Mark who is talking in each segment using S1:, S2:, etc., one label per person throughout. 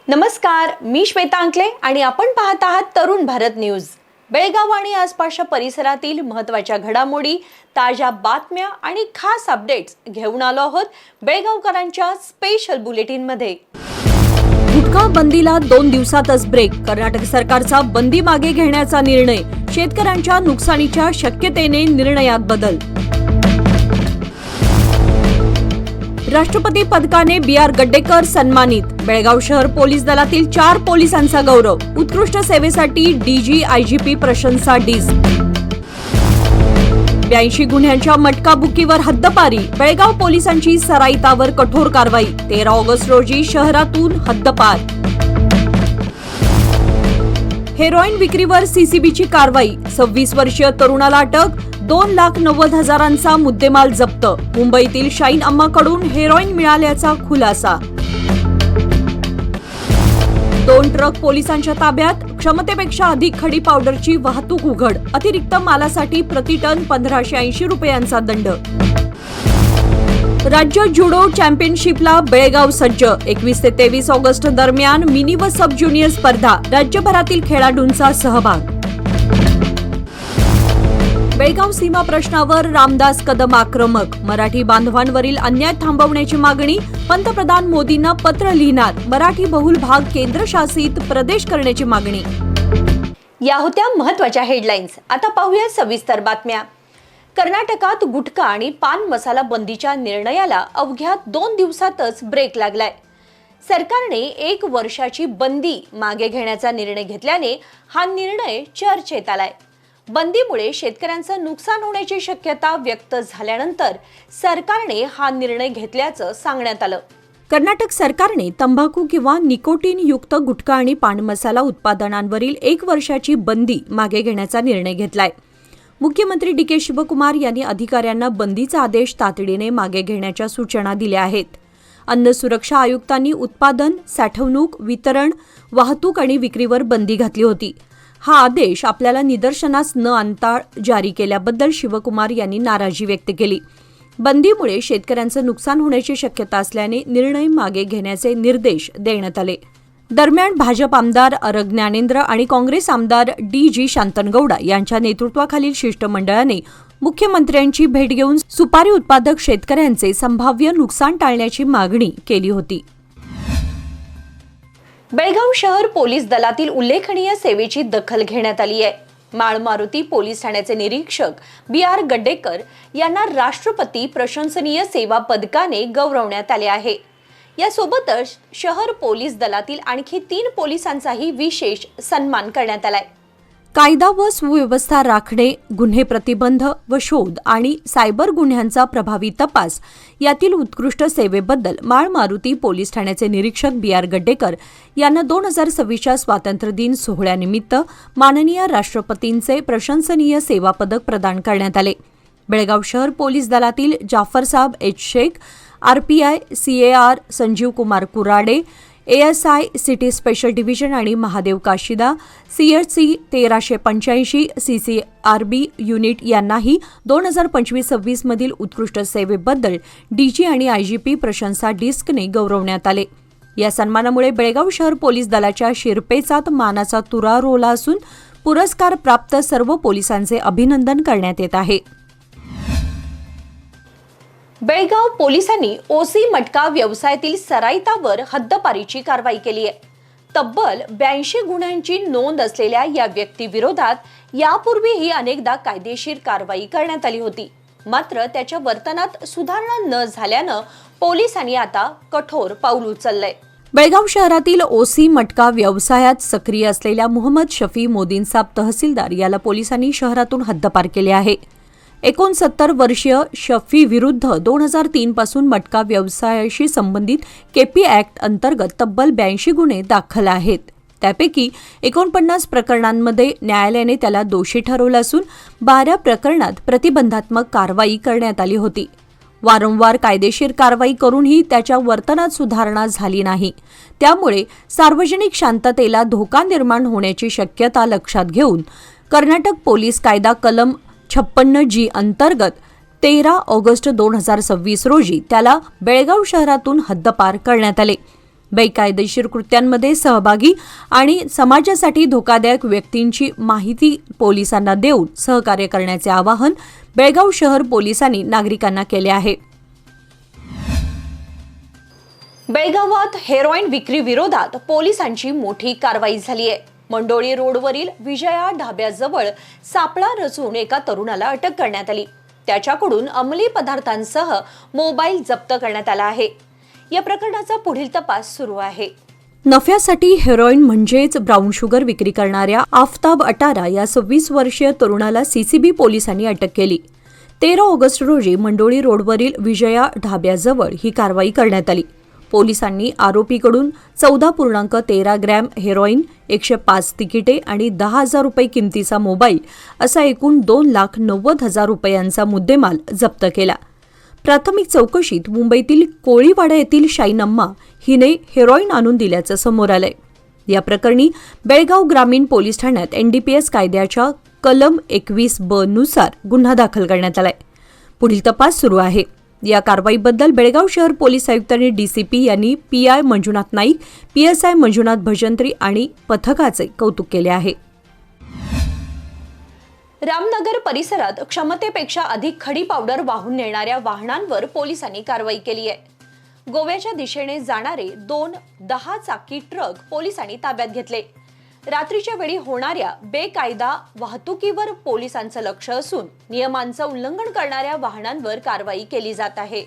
S1: नमस्कार, मी श्वेता अंकले आणि आपण पाहत आहात तरुण भारत न्यूज। बेळगाव आणि आसपासच्या परिसरातील महत्त्वाच्या घडामोडी, ताज्या बातम्या आणि खास अपडेट्स घेऊन आलो आहोत बेळगावकरांच्या स्पेशल बुलेटिन मध्ये। गुटखा बंदीला 2 दिवसातच ब्रेक। कर्नाटक सरकारचा बंदी मागे घेण्याचा निर्णय। शेतकऱ्यांच्या नुकसानीच्या शक्यतेने निर्णयात बदल। राष्ट्रपती पदकाने बी.आर. गड्डेकर सन्मानित। बेळगाव शहर पोलीस दलातील 4 पोलिसांचा गौरव। उत्कृष्ट सेवेसाठी डीजी आयजीपी प्रशंसा डीस। 82 गुन्ह्यांच्या मटकाबुकीवर हद्दपारी। बेळगाव पोलिसांची सराईतावर कठोर कारवाई। 13 ऑगस्ट रोजी शहरातून हद्दपार। हेरोईन विक्रीवर सीसीबीची कारवाई। 26 वर्षीय तरुणाला अटक। 2,90,000चा मुद्देमाल जप्त। मुंबईतील शाईन अम्माकडून हेरोईन मिळाल्याचा खुलासा। 2 ट्रक पोलिसांच्या ताब्यात। क्षमतेपेक्षा अधिक खडी पावडरची वाहतूक उघड। अतिरिक्त मालासाठी प्रति टन 1,580 रुपयांचा दंड। राज्य जुडो चॅम्पियनशिपला बेळगाव सज्ज। 21 ते 23 ऑगस्ट दरम्यान मिनी व सब ज्युनियर स्पर्धा। राज्यभरातील खेळाडूंचा सहभाग। बेळगाव सीमा प्रश्नावर रामदास कदम आक्रमक। मराठी बांधवांवरील अन्याय थांबवण्याची मागणी। पंतप्रधान मोदींना पत्र लिहिणार। मराठी बहुल भाग केंद्रशासित प्रदेश करण्याची मागणी। या होत्या महत्त्वाच्या हेडलाईन्स। आता पाहूया सविस्तर बातम्या। कर्नाटकात गुटखा आणि पान मसाला बंदीच्या निर्णयाला अवघ्या 2 दिवसातच ब्रेक लागलाय। सरकारने 1 वर्षाची बंदी मागे घेण्याचा निर्णय घेतल्याने हा निर्णय चर्चेत आलाय। बंदीमुळे शेतकऱ्यांचं नुकसान होण्याची शक्यता व्यक्त झाल्यानंतर सरकारने हा निर्णय घेतल्याचं सांगण्यात आलं। कर्नाटक सरकारने तंबाखू किंवा निकोटीन युक्त गुटखा आणि पान मसाला उत्पादनांवरील 1 वर्षाची बंदी मागे घेण्याचा निर्णय घेतलाय। मुख्यमंत्री डी.के. शिवकुमार यांनी अधिकाऱ्यांना बंदीचा आदेश तातडीने मागे घेण्याच्या सूचना दिल्या आहेत। अन्न सुरक्षा आयुक्तांनी उत्पादन, साठवणूक, वितरण, वाहतूक आणि विक्रीवर बंदी घातली होती। हा आदेश आपल्याला निदर्शनास न आणता जारी केल्याबद्दल शिवकुमार यांनी नाराजी व्यक्त केली। बंदीमुळे शेतकऱ्यांचं नुकसान होण्याची शक्यता असल्याने निर्णय मागे घेण्याचे निर्देश देण्यात आले। दरम्यान भाजप आमदार अरग ज्ञानेंद्र आणि काँग्रेस आमदार डी.जी. शांतनगौडा यांच्या नेतृत्वाखालील शिष्टमंडळाने मुख्यमंत्र्यांची भेट घेऊन सुपारी उत्पादक शेतकऱ्यांचे संभाव्य नुकसान टाळण्याची मागणी केली होती। बेळगाव शहर पोलीस दलातील उल्लेखनीय सेवेची दखल घेण्यात आली आहे। माळमारुती पोलीस ठाण्याचे निरीक्षक बी.आर. गड्डेकर यांना राष्ट्रपती प्रशंसनीय सेवा पदकाने गौरवण्यात आले आहे। यासोबतच शहर पोलीस दलातील आणखी 3 पोलिसांचाही विशेष सन्मान करण्यात आलाय। कायदा व सुव्यवस्था राखणे, गुन्हे प्रतिबंध व शोध आणि सायबर गुन्ह्यांचा प्रभावी तपास यातील उत्कृष्ट सेवेबद्दल माळमारुती पोलीस ठाण्याचे निरीक्षक बी.आर. गड्डेकर यांना 2026च्या स्वातंत्र्य दिन सोहळ्यानिमित्त माननीय राष्ट्रपतींचे प्रशंसनीय सेवा पदक प्रदान करण्यात आले। बेळगाव शहर पोलीस दलातील Jafarsab H. Shaikh, RPI, CAR Sanjeev Kumar Kurade, ASI city special division आणि Mahadev Kashida, CHC 1385, CCRB unit यांनाही 2025-26 मधील उत्कृष्ट सेवेबद्दल डीजी आणि आयजीपी प्रशंसा डिस्कने गौरवण्यात आले। या सन्मानामुळे बेळगाव शहर पोलीस दलाच्या शिरपेचात मानाचा तुरा रोवला असून पुरस्कार प्राप्त सर्व पोलिसांचे अभिनंदन करण्यात येत आहे। बेळगाव पोलिसांनी ओसी मटका व्यवसायातील सराईतावर हद्दपारीची कारवाई केली आहे। तब्बल 82 गुन्ह्यांची नोंद असलेल्या या व्यक्तीविरोधात यापूर्वीही अनेकदा कायदेशीर कारवाई करण्यात आली होती। मात्र त्याच्या वर्तनात सुधारणा न झाल्यानं पोलिसांनी आता कठोर पाऊल उचललंय। बेळगाव शहरातील ओसी मटका व्यवसायात सक्रिय असलेल्या मोहम्मद शफी मोदींसाब तहसीलदार याला पोलिसांनी शहरातून हद्दपार केले आहे। 69 वर्षीय शफी विरुद्ध 2003 पासून मटका व्यवसायाशी संबंधित केपी ऍक्ट अंतर्गत तब्बल 82 गुन्हे दाखल आहेत। त्यापैकी 49 प्रकरणांमध्ये न्यायालयाने त्याला दोषी ठरवलं असून 12 प्रकरणात प्रतिबंधात्मक कारवाई करण्यात आली होती। वारंवार कायदेशीर कारवाई करूनही त्याच्या वर्तनात सुधारणा झाली नाही। त्यामुळे सार्वजनिक शांततेला धोका निर्माण होण्याची शक्यता लक्षात घेऊन कर्नाटक पोलीस कायदा कलम 56G अंतर्गत 13 ऑगस्ट 2026 रोजी त्याला बेळगाव शहरातून हद्दपार करण्यात आले। बेकायदेशीर कृत्यांमध्ये सहभागी आणि समाजासाठी धोकादायक व्यक्तींची माहिती पोलिसांना देऊन सहकार्य करण्याचे आवाहन बेळगाव शहर पोलिसांनी नागरिकांना केले आहे. बेळगावात हेरोईन विक्री विरोधात पोलिसांची मोठी कारवाई झाली आहे. मंडोळी रोडवरील विजया ढाब्याजवळ सापळा रचून एका तरुणाला अटक करण्यात आली. त्याच्याकडून अंमली पदार्थांसह मोबाईल जप्त करण्यात आला आहे. या प्रकरणाचा पुढील तपास सुरू आहे. नफ्यासाठी हेरोईन म्हणजेच ब्राऊन शुगर विक्री करणाऱ्या आफताब अटारा या 26 वर्षीय तरुणाला सीसीबी पोलिसांनी अटक केली. 13 ऑगस्ट रोजी मंडोळी रोडवरील विजया ढाब्याजवळ ही कारवाई करण्यात आली. पोलिसांनी आरोपीकडून 14.13 ग्रॅम हेरोईन, 105 तिकिटे आणि 10,000 रुपये किमतीचा मोबाईल असा एकूण 2,90,000 रुपयांचा मुद्देमाल जप्त केला. प्राथमिक चौकशीत मुंबईतील कोळीवाडा येथील शाईनम्मा हिने हेरोईन आणून दिल्याचं समोर आलंय. या प्रकरणी बेळगाव ग्रामीण पोलीस ठाण्यात NDPS कायद्याच्या कलम 21(ब) नुसार गुन्हा दाखल करण्यात आलाय. पुढील तपास सुरू आहे. या कारवाईबद्दल बेळगाव शहर पोलीस आयुक्तांनी DCP यांनी PI मंजुनाथ नाईक, PSI मंजुनाथ भजंत्री आणि पथकाचे कौतुक केले आहे. रामनगर परिसरात क्षमतेपेक्षा अधिक खडी पावडर वाहून नेणाऱ्या वाहनांवर पोलिसांनी कारवाई केली आहे. गोव्याच्या दिशेने जाणारे 2 10-चाकी ट्रक पोलिसांनी ताब्यात घेतले. रात्रीच्या वेळी होणाऱ्या बेकायदा वाहतुकीवर पोलिसांचं लक्ष असून नियमांचं उल्लंघन करणाऱ्या वाहनांवर कारवाई केली जात आहे.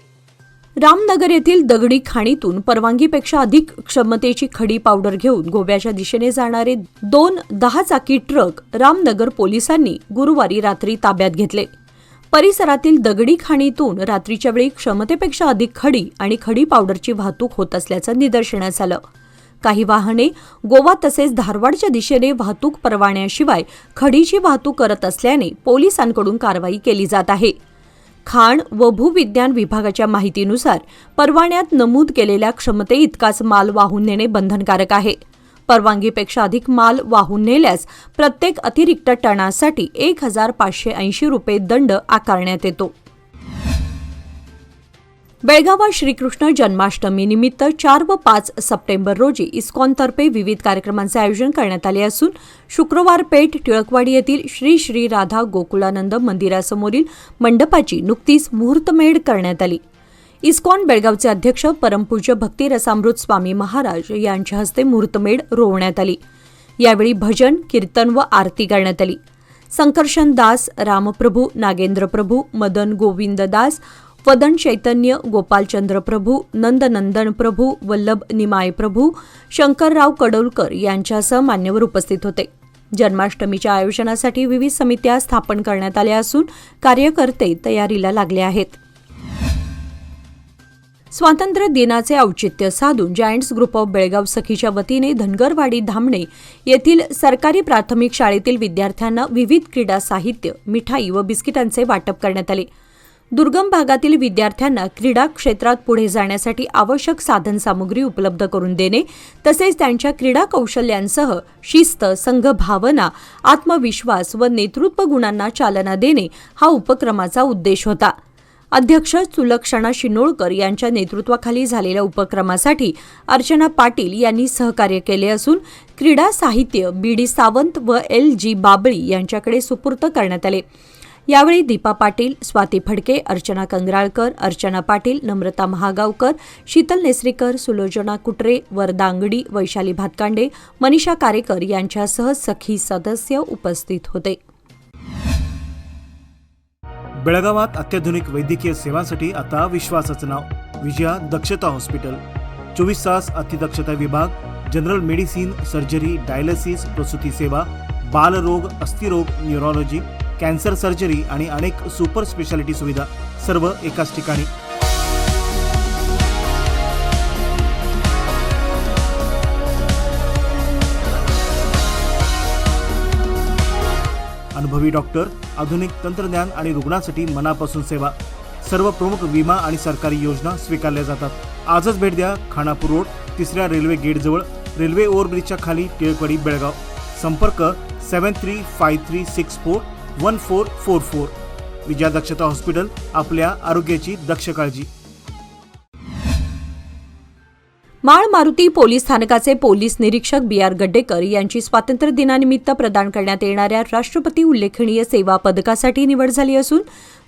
S1: रामनगर येथील दगडी खाणीतून परवानगीपेक्षा अधिक क्षमतेची खडी पावडर घेऊन गोव्याच्या दिशेने जाणारे 2 10-चाकी ट्रक रामनगर पोलिसांनी गुरुवारी रात्री ताब्यात घेतले. परिसरातील दगडी खाणीतून रात्रीच्या वेळी क्षमतेपेक्षा अधिक खडी आणि खडी पावडरची वाहतूक होत असल्याचं निदर्शनास आलं. काही वाहने गोवा तसेच धारवाडच्या दिशेने वाहतूक परवान्याशिवाय खडीची वाहतूक करत असल्याने पोलिसांकडून कारवाई केली जात आहे. खाण व भूविज्ञान विभागाच्या माहितीनुसार परवान्यात नमूद केलेल्या क्षमतेइतकाच माल वाहून नेणे बंधनकारक आहे. परवानगीपेक्षा अधिक माल वाहून नेल्यास प्रत्येक अतिरिक्त टनासाठी 1,580 रुपये दंड आकारण्यात येतो. बेळगावात श्रीकृष्ण जन्माष्टमी निमित्त 4 व 5 सप्टेंबर रोजी इस्कॉनतर्फे विविध कार्यक्रमांचे आयोजन करण्यात आले असून शुक्रवार पेठ टिळकवाडी येथील श्री श्री राधा गोकुळानंद मंदिरासमोरील मंडपाची नुकतीच मुहूर्तमेढ करण्यात आली. इस्कॉन बेळगावचे अध्यक्ष परमपूज्य भक्ती रसामृत स्वामी महाराज यांच्या हस्ते मुहूर्तमेढ रोवण्यात आली. यावेळी भजन, कीर्तन व आरती करण्यात आली. संकर्षण दास, रामप्रभू, नागेंद्र प्रभू, मदन गोविंद दास, वदन चैतन्य, गोपालचंद्र प्रभू, नंदनंदन प्रभू, वल्लभ निमाय प्रभू, शंकरराव कडोलकर यांच्यासह मान्यवर उपस्थित होते. जन्माष्टमीच्या आयोजनासाठी विविध समित्या स्थापन करण्यात आल्या असून कार्यकर्ते तयारीला लागले आहेत. स्वातंत्र्य दिनाचे औचित्य साधून जायंट्स ग्रुप ऑफ बेळगाव सखीच्या वतीने धनगरवाडी धामणे येथील सरकारी प्राथमिक शाळेतील विद्यार्थ्यांना विविध क्रीडा साहित्य, मिठाई व बिस्किटांचे वाटप करण्यात आले. दुर्गम भागातील विद्यार्थ्यांना क्रीडा क्षेत्रात पुढे जाण्यासाठी आवश्यक साधनसामुग्री उपलब्ध करून देणे तसेच त्यांच्या क्रीडा कौशल्यांसह शिस्त, संघभावना, आत्मविश्वास व नेतृत्व गुणांना चालना देणे हा उपक्रमाचा उद्देश होता. अध्यक्ष सुलक्षणा शिनोळकर यांच्या नेतृत्वाखाली झालेल्या उपक्रमासाठी अर्चना पाटील यांनी सहकार्य केले असून क्रीडा साहित्य BD सावंत व LG बाबळी यांच्याकडे सुपूर्द करण्यात आले. यावेळी दीपा पाटील, स्वाती फडके, अर्चना कंगराळकर, अर्चना पाटील, नम्रता महागावकर, शीतल नेसरीकर, सुलोचना कुटरे, वरदांगडी, वैशाली भातकांडे, मनीषा कारेकर यांच्यासह सखी सदस्य उपस्थित होते.
S2: बेळगावात अत्याधुनिक वैद्यकीय सेवांसाठी आता विश्वासाचं नाव विजया दक्षता हॉस्पिटल. 24 तास अतिदक्षता विभाग, जनरल मेडिसिन, सर्जरी, डायलिसिस, प्रसूती सेवा, बालरोग, अस्थिरोग, न्यूरोलॉजी, कॅन्सर सर्जरी आणि अनेक सुपर स्पेशालिटी सुविधा सर्व एकाच ठिकाणी. अनुभवी डॉक्टर, आधुनिक तंत्रज्ञान आणि रुग्णांसाठी मनापासून सेवा. सर्व प्रमुख विमा आणि सरकारी योजना स्वीकारल्या जातात. आजच भेट द्या. खानापूर रोड, 3ऱ्या रेल्वे गेटजवळ, रेल्वे ओव्हरब्रिजच्या खाली, टिळकवाडी, बेळगाव. संपर्क 7353641444. विजया दक्षता हॉस्पिटल, आपल्या आरोग्याची दक्ष काळजी.
S1: माळ मारुती पोलीस स्थानकाचे पोलीस निरीक्षक बी.आर. गड्डेकर यांची स्वातंत्र्य दिनानिमित्त प्रदान करण्यात येणाऱ्या राष्ट्रपती उल्लेखनीय सेवा पदकासाठी निवड झाली असून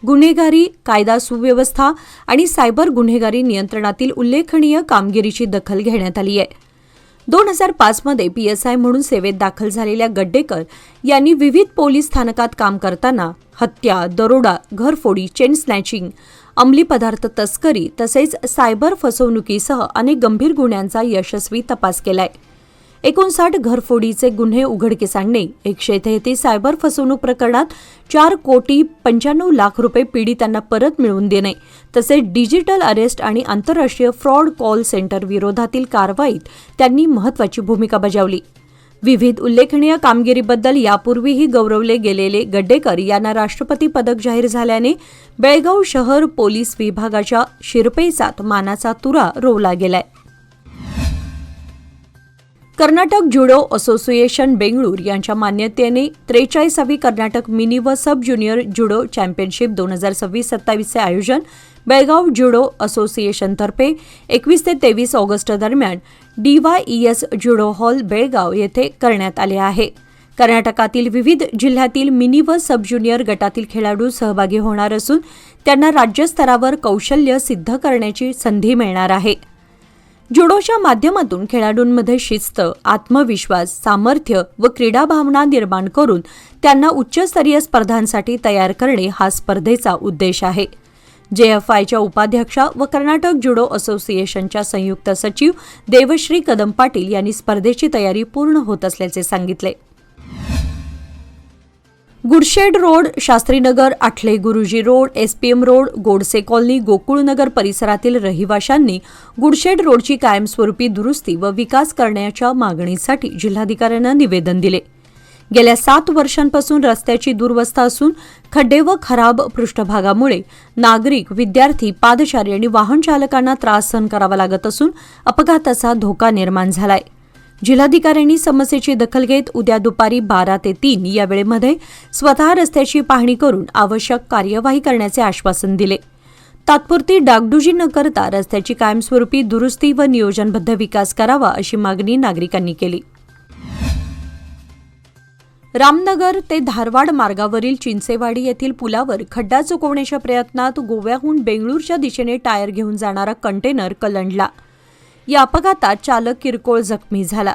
S1: गुन्हेगारी, कायदा सुव्यवस्था आणि सायबर गुन्हेगारी नियंत्रणातील उल्लेखनीय कामगिरीची दखल घेण्यात आली आहे. 2005 मध्ये PSI म्हणून सेवेत दाखल झालेल्या गड्डेकर यांनी विविध पोलीस स्थानकात काम करताना हत्या, दरोडा, घरफोडी, चेन स्नॅचिंग, अंमली पदार्थ तस्करी तसेच सायबर फसवणुकीसह अनेक गंभीर गुन्ह्यांचा यशस्वी तपास केलाय. 59 घरफोडीचे गुन्हे उघडकीस आणणे, 133 सायबर फसवणूक प्रकरणात 4,95,00,000 रुपये पीडितांना परत मिळवून देणे तसेच डिजिटल अरेस्ट आणि आंतरराष्ट्रीय फ्रॉड कॉल सेंटर विरोधातील कारवाईत त्यांनी महत्त्वाची भूमिका बजावली. विविध उल्लेखनीय कामगिरीबद्दल यापूर्वीही गौरवले गेलेले गड्डेकर यांना राष्ट्रपती पदक जाहीर झाल्याने बेळगाव शहर पोलीस विभागाच्या शिरपेचात मानाचा तुरा रोवला गेलाय. कर्नाटक जुडो असोसिएशन बेंगळूर यांच्या मान्यतेने 43वी कर्नाटक मिनी व सब ज्युनियर जुडो चॅम्पियनशिप 2026-27चे आयोजन बेळगाव जुडो असोसिएशनतर्फे 21 ते 23 ऑगस्ट दरम्यान DYES जुडो हॉल बेळगाव येथे करण्यात आले आहे. कर्नाटकातील विविध जिल्ह्यातील मिनी व सब ज्युनियर गटातील खेळाडू सहभागी होणार असून त्यांना राज्यस्तरावर कौशल्य सिद्ध करण्याची संधी मिळणार आहे. जुडोच्या माध्यमातून खेळाडूंमध्ये शिस्त, आत्मविश्वास, सामर्थ्य व क्रीडा भावना निर्माण करून त्यांना उच्चस्तरीय स्पर्धांसाठी तयार करणे हा स्पर्धेचा उद्देश आहे. JFIच्या उपाध्यक्षा व कर्नाटक जुडो असोसिएशनच्या संयुक्त सचिव देवश्री कदम पाटील यांनी स्पर्धेची तयारी पूर्ण होत असल्याचे सांगितले. गुडशेड रोड, शास्त्रीनगर, आठले गुरुजी road, SPM road, Godse colony, Gokulnagar परिसरातील रहिवाशांनी गुडशेड रोडची कायमस्वरूपी दुरुस्ती व विकास करण्याच्या मागणीसाठी जिल्हाधिकाऱ्यांना निवेदन दिले. गेल्या 7 वर्षांपासून रस्त्याची दुरवस्था असून खड्डे व खराब पृष्ठभागामुळे नागरिक, विद्यार्थी, पादचारी आणि वाहन चालकांना त्रास सहन करावा लागत असून अपघाताचा धोका निर्माण झालाय. जिल्हाधिकाऱ्यांनी समस्येची दखल घेत उद्या दुपारी 12 ते 3 या वेळेमध्ये स्वतः रस्त्याची पाहणी करून आवश्यक कार्यवाही करण्याचे आश्वासन दिले. तात्पुरती डागडुजी न करता रस्त्याची कायमस्वरूपी दुरुस्ती व नियोजनबद्ध विकास करावा अशी मागणी नागरिकांनी केली. रामनगर ते धारवाड मार्गावरील चिंचेवाडी येथील पुलावर खड्डा चुकवण्याच्या प्रयत्नात गोव्याहून बेंगळूरच्या दिशेने टायर घेऊन जाणारा कंटेनर कलंडला. या अपघातात चालक किरकोळ जखमी झाला.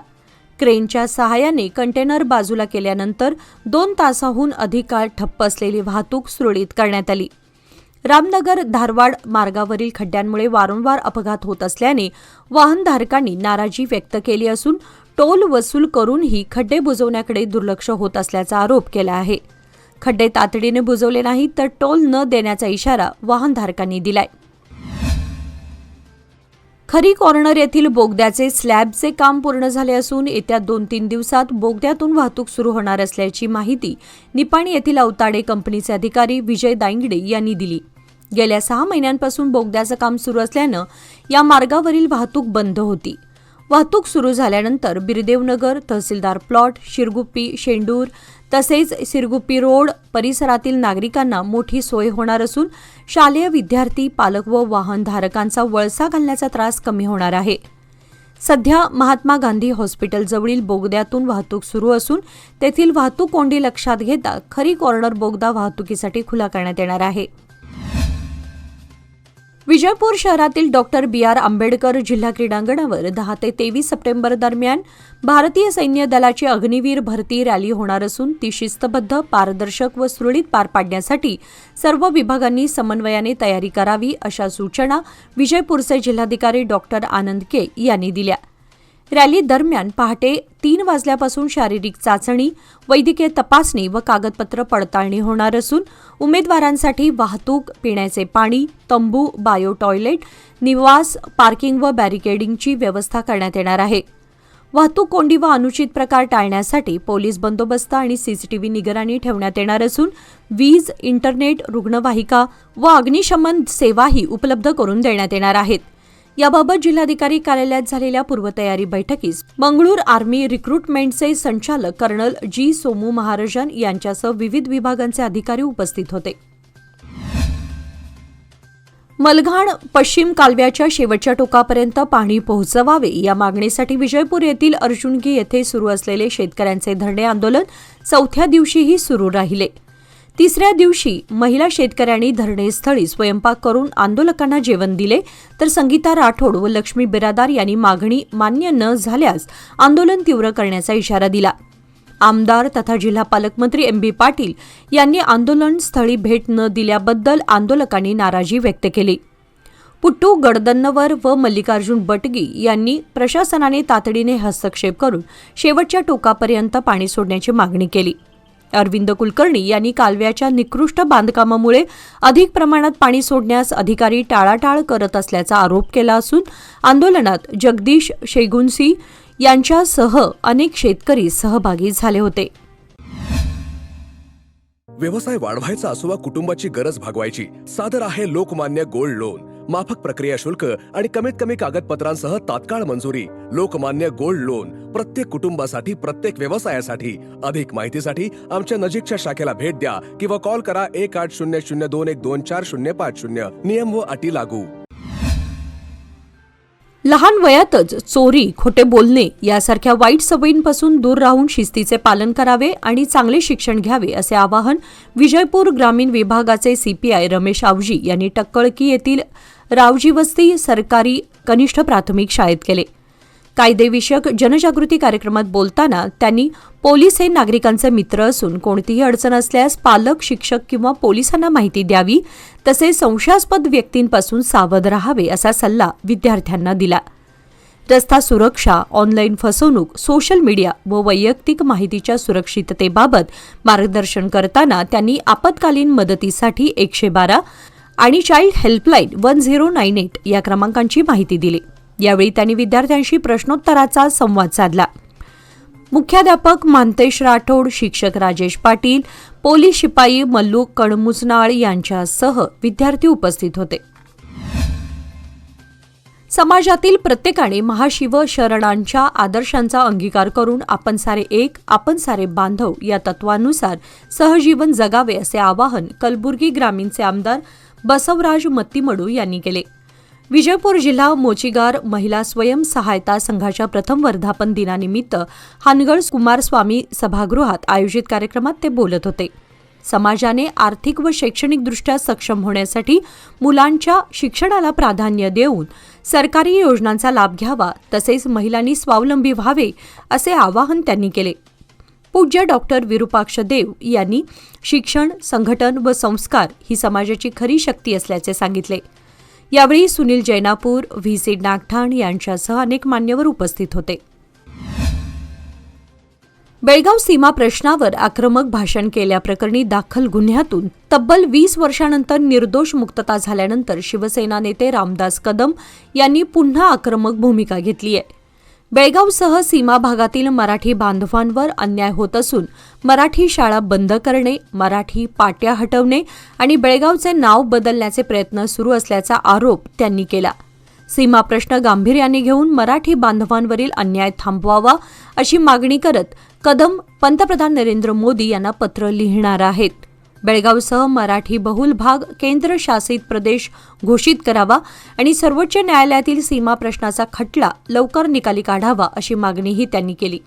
S1: क्रेनच्या सहाय्याने कंटेनर बाजूला केल्यानंतर 2 तासाहून अधिक काळ ठप्प असलेली वाहतूक सुरळीत करण्यात आली. रामनगर धारवाड मार्गावरील खड्ड्यांमुळे वारंवार अपघात होत असल्याने वाहनधारकांनी नाराजी व्यक्त केली असून टोल वसूल करूनही खड्डे बुजवण्याकडे दुर्लक्ष होत असल्याचा आरोप केला आहे. खड्डे तातडीने बुजवले नाहीत तर टोल न देण्याचा इशारा वाहनधारकांनी दिलाय. खरी कॉर्नर येथील बोगद्याचे स्लॅबचे काम पूर्ण झाले असून येत्या 2-3 दिवसात बोगद्यातून वाहतूक सुरू होणार असल्याची माहिती निपाणी येथील अवताडे कंपनीचे अधिकारी विजय दांगडे यांनी दिली. गेल्या 6 महिन्यांपासून बोगद्याचं काम सुरू असल्यानं या मार्गावरील वाहतूक बंद होती. वाहतूक सुरू झाल्यानंतर बिरदेवनगर, तहसीलदार प्लॉट, शिरगुप्पी, शेंडूर तसेच सिरगुप्पी रोड परिसरातील नागरिकांना मोठी सोय होणार असून शालेय विद्यार्थी, पालक व वाहनधारकांचा वळसा घालण्याचा त्रास कमी होणार आहे. सध्या महात्मा गांधी हॉस्पिटलजवळील बोगद्यातून वाहतूक सुरू असून तेथील वाहतूक कोंडी लक्षात घेता खरी कॉर्नर बोगदा वाहतुकीसाठी खुला करण्यात येणार आहे. विजयपूर शहरातील डॉक्टर B.R. आंबेडकर जिल्हा क्रीडांगणावर 10 ते 23 सप्टेंबर दरम्यान भारतीय सैन्य दलाची अग्निवीर भरती रॅली होणार असून ती शिस्तबद्ध, पारदर्शक व सुरळीत पार पाडण्यासाठी सर्व विभागांनी समन्वयाने तयारी करावी अशा सूचना विजयपूरचे जिल्हाधिकारी डॉक्टर आनंद के यांनी दिल्या. रॅली दरम्यान पहाटे 3 वाजल्यापासून शारीरिक चाचणी, वैद्यकीय तपासणी व कागदपत्र पडताळणी होणार असून उमेदवारांसाठी वाहतूक, पिण्याचे पाणी, तंबू, बायो टॉयलेट, निवास, पार्किंग व बॅरिकेडिंगची व्यवस्था करण्यात येणार आहे. वाहतूक कोंडी व अनुचित प्रकार टाळण्यासाठी पोलीस बंदोबस्त आणि CCTV निगराणी ठेवण्यात येणार असून वीज, इंटरनेट, रुग्णवाहिका व अग्निशमन सेवाही उपलब्ध करून देण्यात येणार आहेत. याबाबत जिल्हाधिकारी कार्यालयात झालेल्या पूर्वतयारी बैठकीस मंगळूर आर्मी रिक्रुटमेंटचे संचालक कर्नल G. सोमू महाराजन यांच्यासह विविध विभागांचे अधिकारी उपस्थित होते. मलघाण पश्चिम कालव्याच्या शेवटच्या टोकापर्यंत पाणी पोहोचवावे या मागणीसाठी विजयपूर येथील अर्जुनगी येथे सुरू असलेले शेतकऱ्यांचे धरणे आंदोलन चौथ्या दिवशीही सुरू राहिले. तिसऱ्या दिवशी महिला शेतकऱ्यांनी धरणेस्थळी स्वयंपाक करून आंदोलकांना जेवण दिले, तर संगीता राठोड व लक्ष्मी बिरादार यांनी मागणी मान्य न झाल्यास आंदोलन तीव्र करण्याचा इशारा दिला. आमदार तथा जिल्हा पालकमंत्री एम.बी. पाटील यांनी आंदोलनस्थळी भेट न दिल्याबद्दल आंदोलकांनी नाराजी व्यक्त केली. पुट्टू गडदन्नवर व मल्लिकार्जुन बटगी यांनी प्रशासनाने तातडीने हस्तक्षेप करून शेवटच्या टोकापर्यंत पाणी सोडण्याची मागणी केली. अरविंद कुलकर्णी यांनी कालव्याच्या निकृष्ट बांधकामामुळे अधिक प्रमाणात पाणी सोडण्यास अधिकारी टाळाटाळ करत असल्याचा आरोप केला असून आंदोलनात जगदीश शेगुनसी यांच्यासह अनेक शेतकरी सहभागी झाले होते.
S3: व्यवसाय वाढवायचा असो वा कुटुंबाची गरज भागवायची, सादर आहे लोकमान्य गोल्ड लोन. माफक प्रक्रिया शुल्क आणि कमीत कमी कागदपत्रांसह तात्काळ मंजुरी. लोकमान्य गोल्ड लोन प्रत्येक कुटुंबासाठी, प्रत्येक व्यवसायासाठी. अधिक माहितीसाठी आमच्या नजीकच्या शाखेला भेट द्या किंवा कॉल करा 180021245050. नियम व अटी लागू.
S1: लहान वयातच चोरी, खोटे बोलणे यासारख्या वाईट सवयींपासून दूर राहून शिस्तीचे पालन करावे आणि चांगले शिक्षण घ्यावे असे आवाहन विजयपूर ग्रामीण विभागाचे सीपीआय रमेश आवजी यांनी टक्कळकी येथील रावजी वस्ती सरकारी कनिष्ठ प्राथमिक शाळेत केले. कायदेविषयक जनजागृती कार्यक्रमात बोलताना त्यांनी पोलीस हे नागरिकांचे मित्र असून कोणतीही अडचण असल्यास पालक, शिक्षक किंवा पोलिसांना माहिती द्यावी, तसेच संशयास्पद व्यक्तींपासून सावध राहावे असा सल्ला विद्यार्थ्यांना दिला. रस्ता सुरक्षा, ऑनलाईन फसवणूक, सोशल मीडिया व वैयक्तिक माहितीच्या सुरक्षिततेबाबत मार्गदर्शन करताना त्यांनी आपत्कालीन मदतीसाठी 112 आणि चाइल्ड हेल्पलाईन 1098 या क्रमांकांची माहिती दिली. यावेळी त्यांनी विद्यार्थ्यांशी प्रश्नोत्तराचा संवाद साधला. मुख्याध्यापक मानतेश राठोड, शिक्षक राजेश पाटील, पोलीस शिपाई मल्लू कणमुसनाळ यांच्यासह विद्यार्थी उपस्थित होते. समाजातील प्रत्येकाने महाशिवशरणांच्या आदर्शांचा अंगीकार करून आपण सारे एक, आपण सारे बांधव या तत्वानुसार सहजीवन जगावे असे आवाहन कलबुर्गी ग्रामीणचे आमदार बसवराज मत्तीमडू यांनी केले. विजयपूर जिल्हा मोचीगार महिला स्वयंसहायता संघाच्या प्रथम वर्धापन दिनानिमित्त हानगड कुमारस्वामी सभागृहात आयोजित कार्यक्रमात ते बोलत होते. समाजाने आर्थिक व शैक्षणिकदृष्ट्या सक्षम होण्यासाठी मुलांच्या शिक्षणाला प्राधान्य देऊन सरकारी योजनांचा लाभ घ्यावा, तसेच महिलांनी स्वावलंबी व्हावे असे आवाहन त्यांनी केले. पूज्य डॉक्टर विरूपाक्ष देव यांनी शिक्षण, संघटन व संस्कार ही समाजाची खरी शक्ती असल्याचे सांगितले. यावेळी सुनील जैनापूर, व्ही.सी. नागठाण यांच्यासह अनेक मान्यवर उपस्थित होते. बेळगाव सीमा प्रश्नावर आक्रमक भाषण केल्याप्रकरणी दाखल गुन्ह्यातून तब्बल 20 वर्षांनंतर निर्दोष मुक्तता झाल्यानंतर शिवसेना नेते रामदास कदम यांनी पुन्हा आक्रमक भूमिका घेतली आहे. बेळगावसह सीमा भागातील मराठी बांधवांवर अन्याय होत असून मराठी शाळा बंद करणे, मराठी पाट्या हटवणे आणि बेळगावचे नाव बदलण्याचे प्रयत्न सुरू असल्याचा आरोप त्यांनी केला. सीमा प्रश्न गांभीर्याने घेऊन मराठी बांधवांवरील अन्याय थांबवावा अशी मागणी करत कदम पंतप्रधान नरेंद्र मोदी यांना पत्र लिहिणार आहेत. बेळगावसह मराठी बहुल भाग केंद्रशासित प्रदेश घोषित करावा आणि सर्वोच्च न्यायालयातील सीमा प्रश्नाचा खटला लवकर निकाली काढावा अशी मागणीही त्यांनी केली.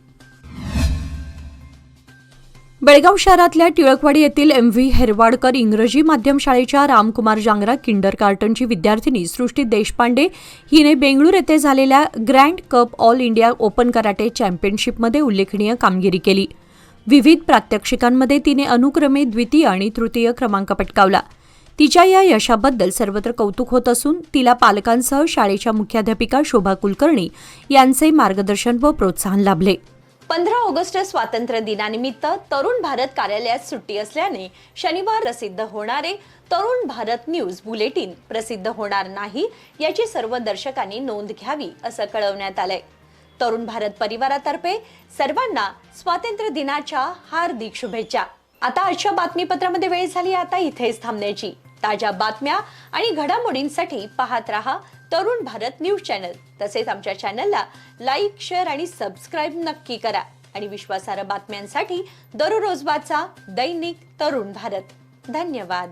S1: बेळगाव शहरातल्या टिळकवाडी येथील एम.व्ही. हेरवाडकर इंग्रजी माध्यम शाळेच्या रामकुमार जांगरा किंडरगार्टनची विद्यार्थिनी सृष्टी देशपांडे हिने बेंगळूर येथे झालेल्या grand cup all India open karate चॅम्पियनशिपमध्ये उल्लेखनीय कामगिरी केली. विविध प्रात्यक्षिकांमध्ये तिने अनुक्रमे द्वितीय आणि तृतीय क्रमांक पटकावला. तिच्या या यशाबद्दल सर्वत्र कौतुक होत असून तिला पालकांसह शाळेच्या मुख्याध्यापिका शोभा कुलकर्णी यांचे मार्गदर्शन व प्रोत्साहन लाभले.
S4: 15 ऑगस्ट स्वातंत्र्य दिनानिमित्त तरुण भारत कार्यालयात सुट्टी असल्याने शनिवार प्रसिद्ध होणारे तरुण भारत न्यूज बुलेटिन प्रसिद्ध होणार नाही याची सर्व दर्शकांनी नोंद घ्यावी असं कळवण्यात आलंय. तरुण भारत परिवारातर्फे सर्वांना स्वातंत्र्य दिनाच्या हार्दिक शुभेच्छा. आता आजच्या बातमीपत्रामध्ये वेळ झाली आता इथेच थांबण्याची. ताज्या बातम्या आणि घडामोडींसाठी पाहत रहा तरुण भारत न्यूज चॅनल. तसेच आमच्या चॅनलला लाईक, शेअर आणि सबस्क्राईब नक्की करा आणि विश्वासार्ह बातम्यांसाठी दररोज वाचा दैनिक तरुण भारत. धन्यवाद.